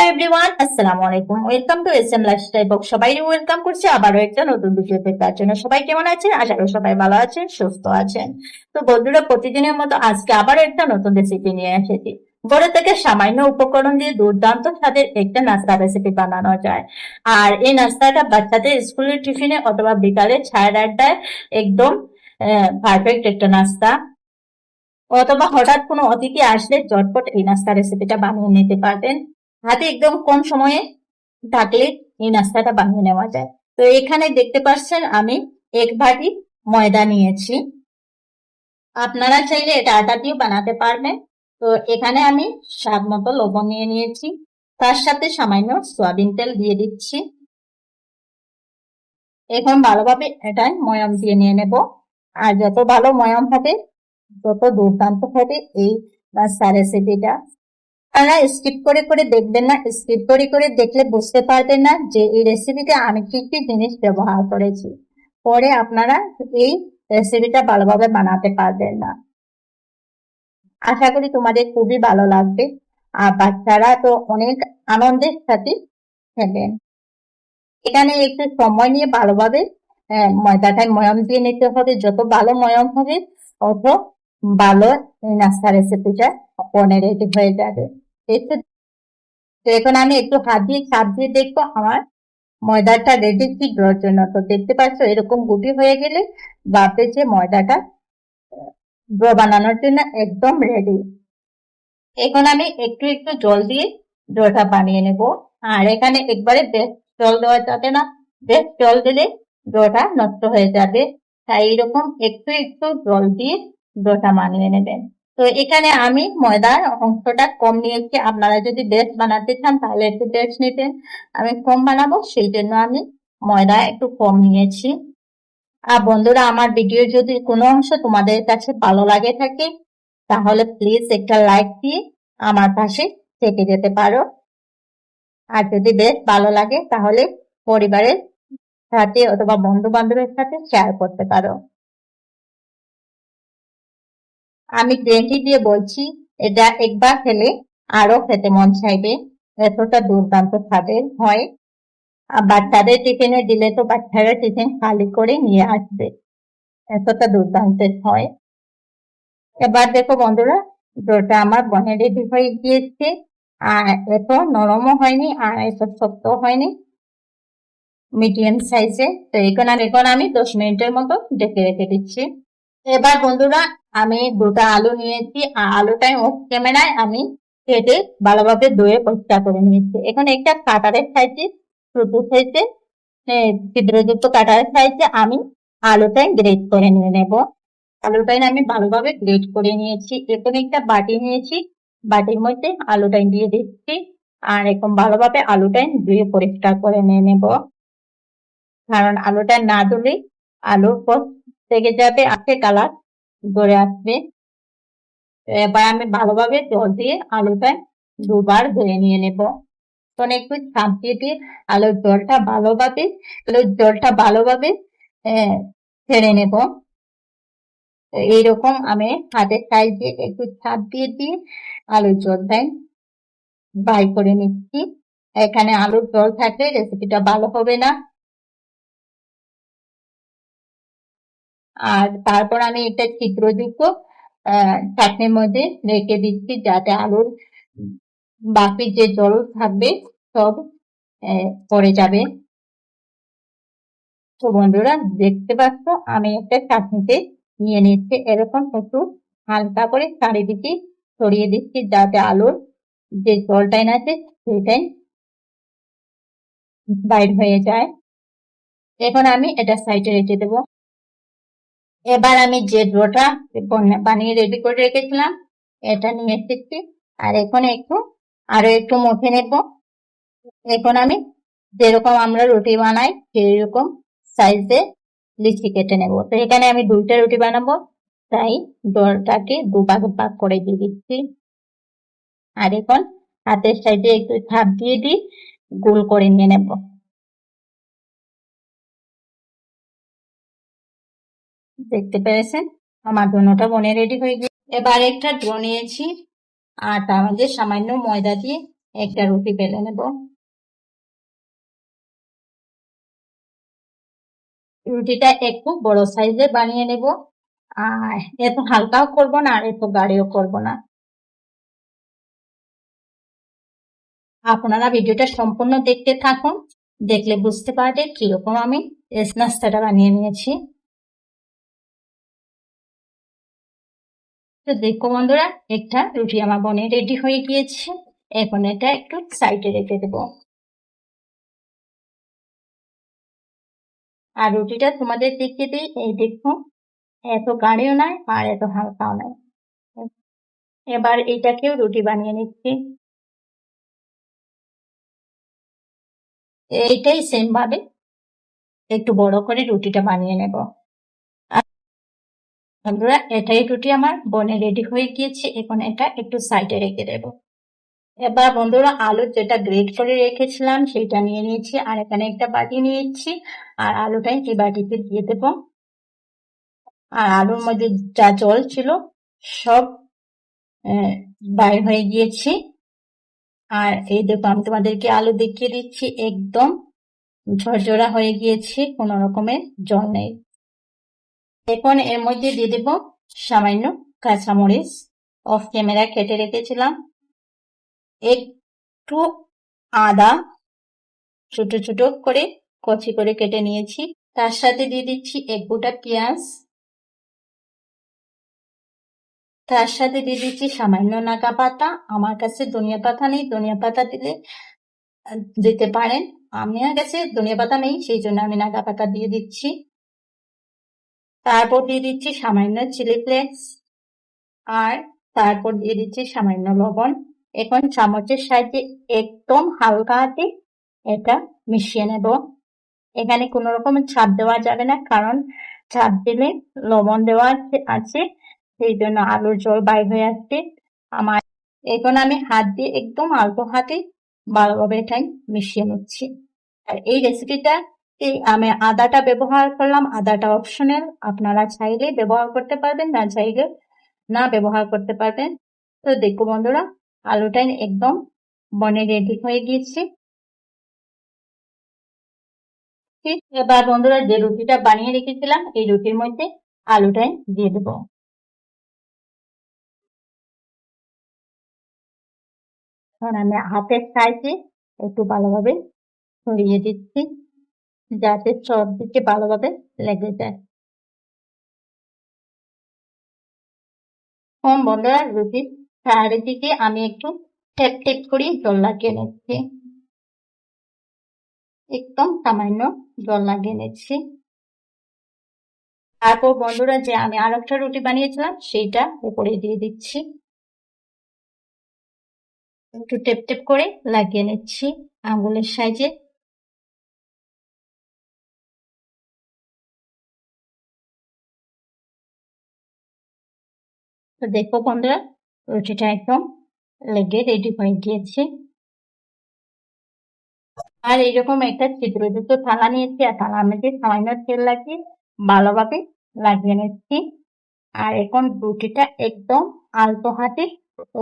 Everyone, আসসালামু আলাইকুম। Welcome to SM lifestyle blog. সবাইকে ওয়েলকাম করছি আবারও একটা নতুন ভিডিও দেখার জন্য। সবাই কেমন আছেন? আশা করি সবাই ভালো আছেন, সুস্থ আছেন। তো বন্ধুরা, প্রতিদিনের মতো আজকে আবারও একটা নতুন রেসিপি নিয়ে এসেছি। ঘরে থেকে সামান্য উপকরণ দিয়ে দুর্দান্ত স্বাদের একটা নাস্তা রেসিপি বানানো যায়। আর এই নাস্তাটা বাচ্চাদের স্কুলের টিফিনে অথবা বিকালে চায়ের আড্ডায় একদম পারফেক্ট একটা নাস্তা। অথবা হঠাৎ কোনো অতিথি আসলে ঝটপট এই নাস্তা রেসিপিটা বানিয়ে নিতে পারবেন। হাতে একদম কম সময়ে থাকলে এই নাস্তাটা বানিয়ে নেওয়া যায়। তো এখানে দেখতে পাচ্ছেন আমি 1 বাটি ময়দা নিয়েছি। আপনারা চাইলে এটা আটা দিয়েও বানাতে পারবেন। তো এখানে আমি স্বাদ মতো লবণ নিয়ে নিয়েছি, তার সাথে সামান্য সয়াবিন তেল দিয়ে দিচ্ছি। এখন ভালোভাবে এটা ময়াম দিয়ে নিয়ে নেব। আর যত ভালো ময়াম হবে তত দুর্দান্ত হবে এই নাস্তা রেসিপিটা। আপনারা স্কিপ করে করে দেখবেন না, স্কিপ করে করে দেখলে বুঝতে পারবেন না যে এই রেসিপিতে আমি কি কি জিনিস ব্যবহার করেছি। পরে আপনারা এই রেসিপিটা ভালোভাবে বানাতে পারবেন না। আশা করি তোমাদের খুবই ভালো লাগবে, আর বাচ্চারা তো অনেক আনন্দের সাথে খেলেন। এখানে একটু সময় নিয়ে ভালোভাবে ময়দাটায় ময়াম দিয়ে নিতে হবে। যত ভালো ময়াম হবে তত ভালো নাস্তা রেসিপিটা রেডি হয়ে যাবে। তো এখন আমি একটু হাত দিয়ে চাপ দিয়ে দেখবো আমার ময়দাটা রেডি ছিদ্রর জন্য। তো দেখতে পাচ্ছ এরকম গুটি হয়ে গেলে ভাববে যে ময়দাটা ডো বানানোর জন্য একদম রেডি। এখন আমি একটু একটু জল দিয়ে ডোটা বানিয়ে নেব। আর এখানে একবারে বেশ জল দেওয়া যাবে না, বেশ জল দিলে ডোটা নষ্ট হয়ে যাবে। তাই এরকম একটু একটু জল দিয়ে ডোটা বানিয়ে নেবেন। তো এখানে আমি ময়দার অংশটা কম নিয়েছি। আপনারা যদি বেশ বানাতে চান তাহলে একটু বেশ নিতেন। আমি কম বানাবো, সেই জন্য আমি ময়দা একটু কম নিয়েছি। আর বন্ধুরা, আমার ভিডিও যদি কোনো অংশ তোমাদের কাছে ভালো লাগে থাকে তাহলে প্লিজ একটা লাইক দিয়ে আমার পাশে থেকে যেতে পারো। আর যদি বেশ ভালো লাগে তাহলে পরিবারের সাথে অথবা বন্ধু বান্ধবের সাথে শেয়ার করতে পারো। আমি গ্যারান্টি দিয়ে বলছি, এটা একবার খেলে আরো খেতে মন চাইবে। এতটা দুর্দান্ত স্বাদের হয়। আর বাচ্চাদের টিফিনে দিলে তো বাচ্চারা টিফিন খালি করে নিয়ে আসবে, এতটা দুর্দান্ত হয়। এবার দেখো বন্ধুরা, ডোটা আমার বনে রেডি হয়ে গিয়েছে। আর এত নরমও হয়নি আর এত শক্ত হয়নি, মিডিয়াম সাইজে। তো এখন আমি 10 মিনিটের মতো ঢেকে রেখে দিচ্ছি। এবার বন্ধুরা, আমি 2টা আলু নিয়েছি আর আলুটাই অফ ক্যামেরায় আমি কেটে ভালোভাবে ধুয়ে পরিষ্কার করে নিয়েছি। এখন একটা কাটারের সাইজে, ছোট সাইজে, ছিদ্রযুক্ত কাটারের সাইজে আমি আলুটাই গ্রেট করে নিয়ে নেব। আলুটাই আমি ভালোভাবে গ্রেট করে নিয়েছি। এখন একটা বাটি নিয়েছি, বাটির মধ্যে আলুটাই দিয়ে দিচ্ছি। আর এখন ভালোভাবে আলুটাই ধুয়ে পরিষ্কার করে নিয়ে নেব, কারণ আলুটা না ধুলে আলুর পর থেকে যাবে, আজকে কালার ধরে আসবে। এবার আমি ভালোভাবে জল দিয়ে আলুটা 2বার ধুয়ে নিয়ে নেব। তখন একটু চাপ দিয়ে আলুর জলটা ভালোভাবে ছেড়ে নেব। এইরকম আমি হাতের সাইডে একটু চাপ দিয়ে আলুর জলটাই বাই করে নিচ্ছি। এখানে আলুর জল থাকলে রেসিপিটা ভালো হবে না। আর তারপর আমি এটা ছিদ্রযুক্ত চাটনির মধ্যে রেখে দিচ্ছি, যাতে আলুর বাকি যে জল থাকবে সব পড়ে যাবে। তো বন্ধুরা, দেখতে পাচ্ছ আমি একটা চাটনিতে নিয়ে নিচ্ছি। এরকম একটু হালকা করে চারিদিকে ছড়িয়ে দিচ্ছি, যাতে আলুর যে জলটাই আছে সেটাই বাইর হয়ে যায়। এখন আমি এটা সাইডে রেখে দেবো। এবার আমি যে ডোটা বানিয়ে রেডি করে রেখেছিলাম এটা নিয়ে এসেছি। আর এখন আরো একটু মুঠে নেব। এখন আমি যেরকম আমরা রুটি বানাই সেই রকম সাইজে লিচি কেটে নেব। তো এখানে আমি 2টা রুটি বানাবো, তাই ডোটাকে 2 ভাগ করে দিয়ে দিচ্ছি। আর এখন হাতের সাইডে একটু চাপ দিয়ে গোল করে নিয়ে নেব। দেখতে পেরেছেন আমার ডোটা বনে রেডি হয়ে গিয়ে। এবার একটা ডো নিয়েছি আর তার মধ্যে সামান্য ময়দা দিয়ে একটা রুটি বেলে নেব। রুটিটা একটু বড় সাইজে বানিয়ে নেব, আর এত হালকাও করব না আর এত গাঢ়ও করব না। আপনারা ভিডিওটা সম্পূর্ণ দেখতে থাকুন, দেখলে বুঝতে পারবে কিরকম আমি নাস্তাটা বানিয়ে নিয়েছি। তো দেখো বন্ধুরা, একটা রুটি আমার বনে রেডি হয়ে গিয়েছে। এখন এটা একটু সাইডে রেখে দেব। আর রুটিটা তোমাদের দেখিয়ে দিই, এই দেখো, এত গাঢ়ও নয় আর এত হালকাও নয়। এবার এটাকেও রুটি বানিয়ে নিচ্ছি। এইটাই সেম ভাবে একটু বড় করে রুটিটা বানিয়ে নেব। আর বন্ধুরা, এটাই রুটি আমার বনে রেডি হয়ে গিয়েছে। এখন এটা একটু সাইডে রেখে দেব। এবার বন্ধুরা, আলু যেটা গ্রেট করে রেখেছিলাম সেটা নিয়ে নিয়েছি, আর এখানে একটা বাটি নিয়েছি, আর আলুটাই এই বাটিতে দিয়ে দেব। আর আলুর মধ্যে যা জল ছিল সব বাইর হয়ে গিয়েছে। আর এই দেখো, আমি তোমাদেরকে আলু দেখিয়ে দিচ্ছি, একদম ঝরঝরা হয়ে গিয়েছে, কোনো রকমের জল নেই। এখন এর মধ্যে দিয়ে দেব সামান্য কাঁচামরিচ, অফ ক্যামেরা কেটে রেখেছিলাম। একটু আদা ছোট ছোট করে কচি করে কেটে নিয়েছি। তার সাথে দিয়ে দিচ্ছি এক গোটা পেঁয়াজ। তার সাথে দিয়ে দিচ্ছি সামান্য নাগা পাতা। আমার কাছে ধনিয়া পাতা নেই, ধনিয়া পাতা দিলে দিতে পারেন। আমার কাছে ধনিয়া পাতা নেই, সেই জন্য আমি নাগা পাতা দিয়ে দিচ্ছি। তারপর দিয়ে দিচ্ছি সামান্য চিলি ফ্লেক্স, আর তারপর দিয়ে দিচ্ছি সামান্য লবণ। এখন চামচের সাহায্যে একদম হালকা হাতে এটা মিশিয়ে নেব। এখানে কোনো রকম ছাপ দেওয়া যাবে না, কারণ ছাপ দিলে লবণ দেওয়া আছে, সেই জন্য আলুর জল বাইর হয়ে আসছে আমার। এখন আমি হাত দিয়ে একদম অল্প হাতে ভালোভাবে এটাই মিশিয়ে নিচ্ছি। আর এই রেসিপিটা আমি আদাটা ব্যবহার করলাম, আদাটা অপশনাল, আপনারা চাইলে ব্যবহার করতে পারবেন, না চাইলে না ব্যবহার করতে পারবেন। তো দেখো বন্ধুরা, আলুটা একদম বনে রেডি হয়ে গিয়েছে। এবার বন্ধুরা, যে রুটিটা বানিয়ে রেখেছিলাম এই রুটির মধ্যে আলুটাই দিয়ে দেবো। এখন আমি হাতের সাহায্যে একটু ভালোভাবে ছড়িয়ে দিচ্ছি, যাতে সব দিকে ভালোভাবে লেগে যায়। এখন বন্ধুরা, রুটির চারিদিকে আমি একটু টেপ টেপ করে জল লাগিয়ে নিচ্ছি, একদম সামান্য জল লাগিয়ে নিচ্ছি। তারপর বন্ধুরা, যে আমি আর একটা রুটি বানিয়েছিলাম সেইটা উপরে দিয়ে দিচ্ছি, একটু টেপ টেপ করে লাগিয়ে নিচ্ছি আঙ্গুলের সাহায্যে। তো দেখো বন্ধুরা, রুটিটা একদম লেগে রেডি হয়ে গিয়েছে। আর এরকম একটা ছিদ্রযুক্ত থালা নিয়েছি, আর থালার মধ্যে সামান্য তেল লাগিয়ে ভালোভাবে লাগিয়ে নিচ্ছি। আর এখন রুটিটা একদম আলতো হাতে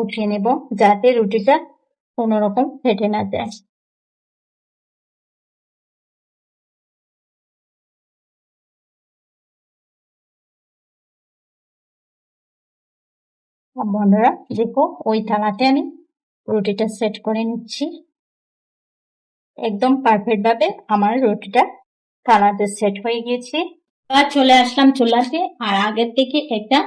উঠিয়ে নেব, যাতে রুটিটা কোনো রকম ফেটে না যায়। বন্ধুরা দেখো, ওই থালাতে আমি রুটিটা সেট করে নিচ্ছি। একদম পারফেক্ট ভাবে আমার রুটিটা থালাতে সেট হয়ে গিয়েছে। আর চলে আসলাম চুলাতে, আর আগের থেকে একটা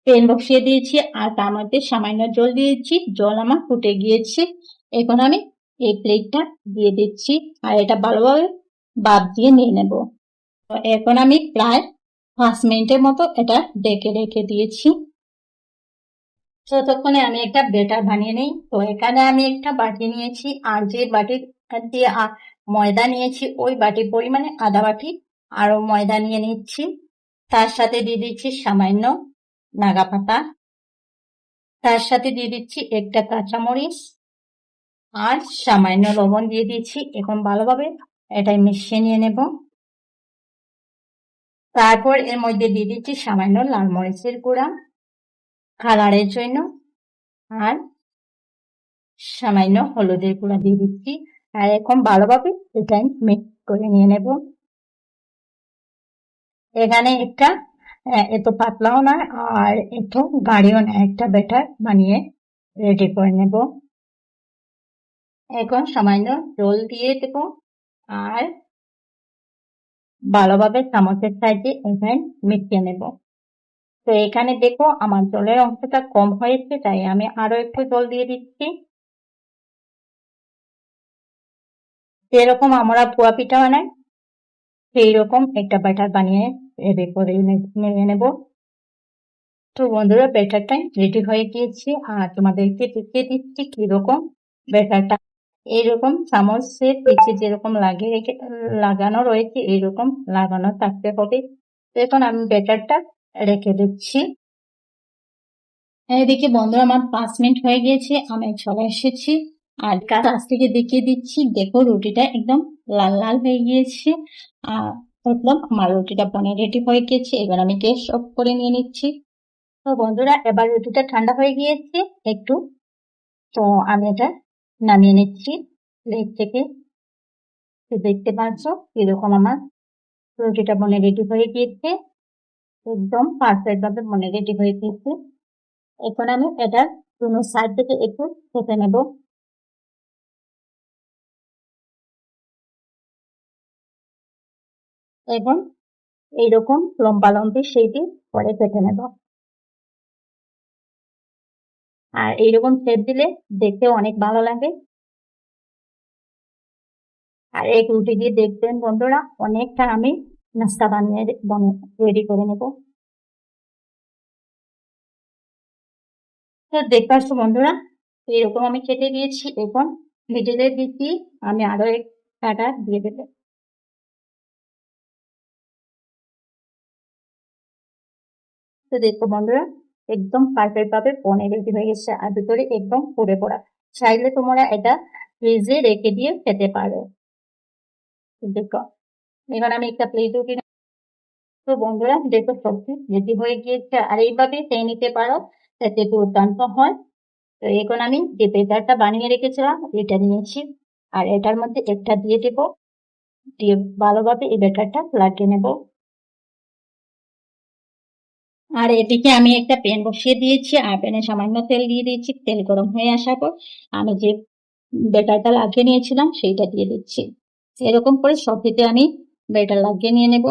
প্যান বসিয়ে দিয়েছি, আর তার মধ্যে সামান্য জল দিয়েছি, জল আমার ফুটে গিয়েছে। এখন আমি এই প্লেটটা দিয়ে দিচ্ছি, আর এটা ভালোভাবে ভাপ দিয়ে নিয়ে নেব। তো এখন আমি প্রায় 5 মিনিটের মতো এটা ডেকে রেখে দিয়েছি। ততক্ষণে আমি একটা বেটার বানিয়ে নিই। তো এখানে আমি একটা বাটি নিয়েছি, আর যে বাটি দিয়ে ময়দা নিয়েছি ওই বাটির পরিমাণে আধা বাটি আরো ময়দা নিয়ে নিচ্ছি। তার সাথে দিয়ে দিচ্ছি সামান্য নাগা পাতা, তার সাথে দিয়ে দিচ্ছি একটা কাঁচামরিচ, আর সামান্য লবণ দিয়ে দিচ্ছি। এখন ভালোভাবে এটাই মিশিয়ে নিয়ে নেব। তারপর এর মধ্যে দিয়ে দিচ্ছি সামান্য লাল মরিচের গুঁড়া কালারের জন্য, আর সামান্য হলুদের গুঁড়া দিয়ে দিচ্ছি। আর এখন ভালোভাবে এটা মিক্স করে নিয়ে নেব। এখানে একটা এত পাতলাও না আর এত গাঢ়ও না, একটা ব্যাটার বানিয়ে রেডি করে নেব। এখন সামান্য জল দিয়ে দেব আর ভালোভাবে চামচের সাহায্যে এখানে মিশিয়ে নেব। তো এখানে দেখো আমার জলের অংশটা কম হয়েছে, তাই আমি আরো একটু জল দিয়ে দিচ্ছি। যেরকম আমরা পোয়া পিঠা বানাই সেই রকম একটা ব্যাটার বানিয়ে রেডি করে নিয়ে নেব। তো বন্ধুরা ব্যাটারটা রেডি হয়ে গিয়েছে আর তোমাদেরকে দেখিয়ে দিচ্ছি কিরকম ব্যাটারটা। এইরকম চামচের পিছে যেরকম লাগানো রয়েছে এইরকম লাগানো থাকতে হবে। এখন আমি ব্যাটারটা রেখে দিচ্ছি। এদিকে বন্ধুরা আমার 5 মিনিট হয়ে গিয়েছে, আমি চলে এসেছি আর কাছ থেকে দেখিয়ে দিচ্ছি। দেখো রুটিটা একদম লাল লাল হয়ে গিয়েছে আর দেখলাম আমার রুটিটা বনে রেডি হয়ে গিয়েছে। এবার আমি গ্যাস অফ করে নিয়ে নিচ্ছি। তো বন্ধুরা এবার রুটিটা ঠান্ডা হয়ে গিয়েছে একটু, তো আমি এটা নামিয়ে নিচ্ছি প্লেট থেকে। দেখতে পাচ্ছ এরকম আমার রুটিটা বনে রেডি হয়ে গিয়েছে, একদম পারফেক্ট ভাবে বনে রেডি হয়ে গিয়েছে। এখন আমি এটা দুনো সাইড থেকে একটু কেটে নেব। এবং এইরকম লম্বা লম্বি সেইটি পরে কেটে নেব। আর এইরকম শেপ দিলে দেখতেও অনেক ভালো লাগে। আর এই রুটি দিয়ে দেখবেন বন্ধুরা অনেকটা আমি নাস্তা বানিয়ে রেডি করে নেব। তো দেখতে পাচ্ছ বন্ধুরা এরকম আমি কেটে দিয়েছি। এখন মিডিলে দিচ্ছি আমি আরো এক কাটা দিয়ে দেবো। তো দেখো বন্ধুরা একদম পারফেক্ট ভাবে পনির রেডি হয়ে গেছে আর ভিতরে একদম পুড়ে পড়া। চাইলে তোমরা এটা ফ্রিজে রেখে দিয়ে খেতে পারো। দেখো এবার আমি একটা প্লেট উঠে। তো বন্ধুরা দেখো সবজি রেডি হয়ে গিয়েছে আর এইভাবে খেয়ে নিতে পারো, এতে দুর্দান্ত হয়। তো এখন আমি যে বেটারটা বানিয়ে রেখেছিলাম এটা নিয়েছি আর এটার মধ্যে একটা দিয়ে দেবো, দিয়ে ভালোভাবে এই বেটারটা লাগিয়ে নেব। আর এদিকে আমি একটা প্যান বসিয়ে দিয়েছি আর প্যানে সামান্য তেল দিয়ে দিয়েছি। তেল গরম হয়ে আসার পর আমি যে বেটারটা লাগিয়ে নিয়েছিলাম সেইটা দিয়ে দিচ্ছি। এরকম করে সবজিতে আমি বেটার লাগিয়ে নিয়ে নেব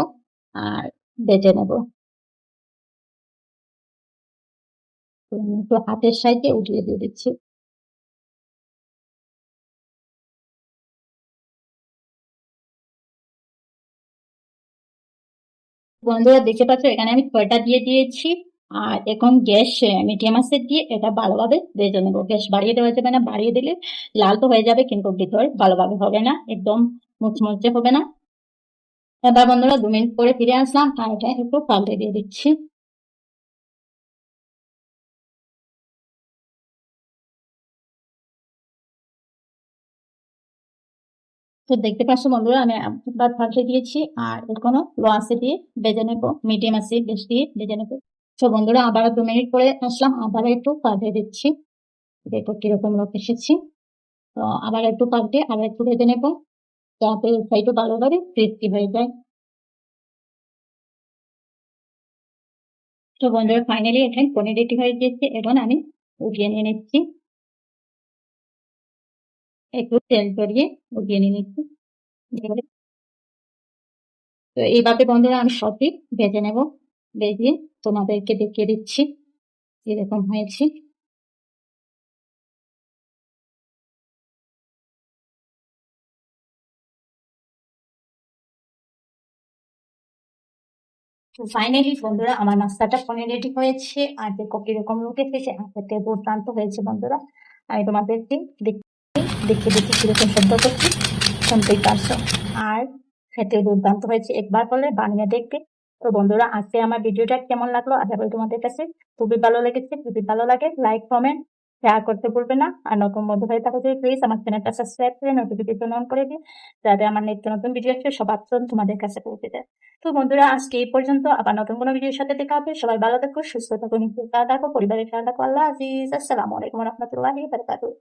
আর বেটে নেব। তো হাতের সাহায্যে উঠিয়ে দিয়ে দিচ্ছি। বন্ধুরা দেখতে পাচ্ছ এখানে আমি ছয়টা দিয়ে দিয়েছি। আর এখন গ্যাস মিডিয়াম আছে দিয়ে এটা ভালোভাবে ভেজে নেবো। গ্যাস বাড়িয়ে দেওয়া যাবে না, বাড়িয়ে দিলে লাল তো হয়ে যাবে কিন্তু ভিতর ভালোভাবে হবে না, একদম মুচমুচে হবে না। এবার বন্ধুরা 2 মিনিট পরে ফিরে আসলাম আর এটা একটু পাল্টে দিয়ে দিচ্ছি। তো দেখতে পাচ্ছ বন্ধুরা আমি একবার পাল্টে দিয়েছি আর এখনো লো আছে দিয়ে ভেজে নেবো, মিডিয়াম আছে গ্যাস দিয়ে ভেজে নেবো। তো বন্ধুরা আবার 2 মিনিট পরে আসলাম, আবার একটু পাল্টে দিচ্ছি। দেখো কিরকম লোক এসেছি। তো আবার একটু পাল্টে আবার একটু ভেজে নেবো যাতে সাইডও ভালোভাবে ক্রিস্পি হয়ে যায়। তো বন্ধুরা ফাইনালি এখানে পনির রেডি হয়ে গিয়েছে, এখন আমি উঠিয়ে নিয়ে নিচ্ছি। একটু তেল জড়িয়ে উঠিয়ে নিয়ে নিচ্ছি। তো এইভাবে বন্ধুরা আমি সবই ভেজে নেব, ভেজে তোমাদেরকে দেখিয়ে দিচ্ছি এরকম হয়েছে। তো ফাইনালি বন্ধুরা আমার নাস্তাটা পনির রেডি হয়েছে আর দেখো কিরকম লোক এসেছে আর খেতে দুর্দান্ত হয়েছে বন্ধুরা। আমি তোমাদেরকে দেখতে দেখতে কিরকম শব্দ করছি শুনতেই পারছো। আর খেতে দুর্দান্ত হয়েছে, একবার বলে বানিয়ে দেখবে। তো বন্ধুরা আজকে আমার ভিডিওটা কেমন লাগলো আশা করি তোমাদের কাছে খুবই ভালো লেগেছে। যদি ভালো লাগে লাইক কমেন্ট শেয়ার করতে ভুলবে না আর নতুন বন্ধু হয়ে থাকো যদি প্লিজ আমার চ্যানেলটা সাবস্ক্রাইব করে নোটিফিকেশন অন করে দিও যাতে আমার নিত্য নতুন ভিডিও আসবে সবার প্রথম তোমাদের কাছে পৌঁছে যায়। তো বন্ধুরা আজকে এই পর্যন্ত, আবার নতুন কোনো ভিডিওর সাথে দেখা হবে। সবাই ভালো থাকো, সুস্থ থাকো, নিজের খেয়াল রাখো, পরিবারের খেয়াল রাখো। আল্লাহ হাফিজ, আসসালামু আলাইকুম রহমতুল্লাহি ওয়া বারাকাতুহু।